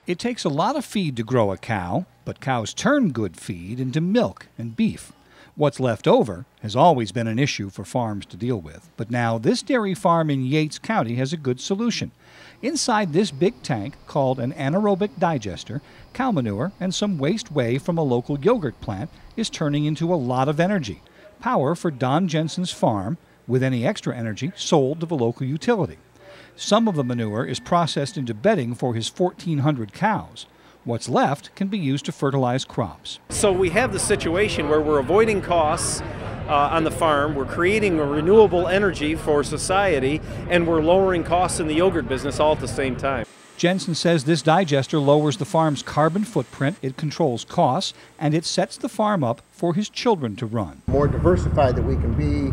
It takes a lot of feed to grow a cow, but cows turn good feed into milk and beef. What's left over has always been an issue for farms to deal with, but now this dairy farm in Yates County has a good solution. Inside this big tank, called an anaerobic digester, cow manure and some waste whey from a local yogurt plant is turning into a lot of energy. Power for Don Jensen's farm, with any extra energy sold to the local utility. Some of the manure is processed into bedding for his 1,400 cows. What's left can be used to fertilize crops. So we have the situation where we're avoiding costs on the farm, we're creating a renewable energy for society, and we're lowering costs in the yogurt business all at the same time. Jensen says this digester lowers the farm's carbon footprint, it controls costs, and it sets the farm up for his children to run. The more diversified that we can be,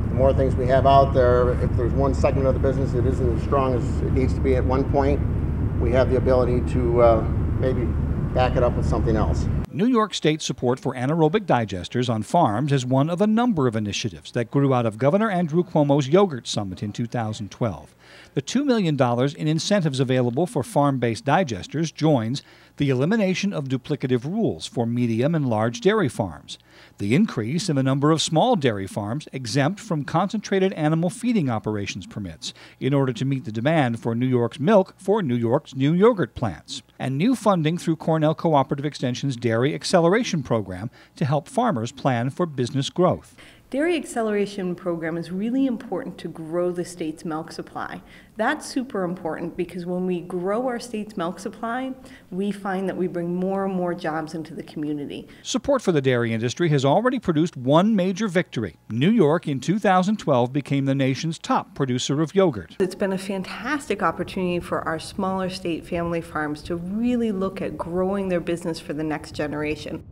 the more things we have out there. If there's one segment of the business that isn't as strong as it needs to be at one point, we have the ability to maybe back it up with something else. New York State support for anaerobic digesters on farms is one of a number of initiatives that grew out of Governor Andrew Cuomo's Yogurt Summit in 2012. The $2 million in incentives available for farm-based digesters joins the elimination of duplicative rules for medium and large dairy farms, the increase in the number of small dairy farms exempt from concentrated animal feeding operations permits in order to meet the demand for New York's milk for New York's new yogurt plants, and new funding through Cornell Cooperative Extension's Dairy Acceleration Program to help farmers plan for business growth. Dairy Acceleration Program is really important to grow the state's milk supply. That's super important because when we grow our state's milk supply, we find that we bring more and more jobs into the community. Support for the dairy industry has already produced one major victory. New York in 2012 became the nation's top producer of yogurt. It's been a fantastic opportunity for our smaller state family farms to really look at growing their business for the next generation.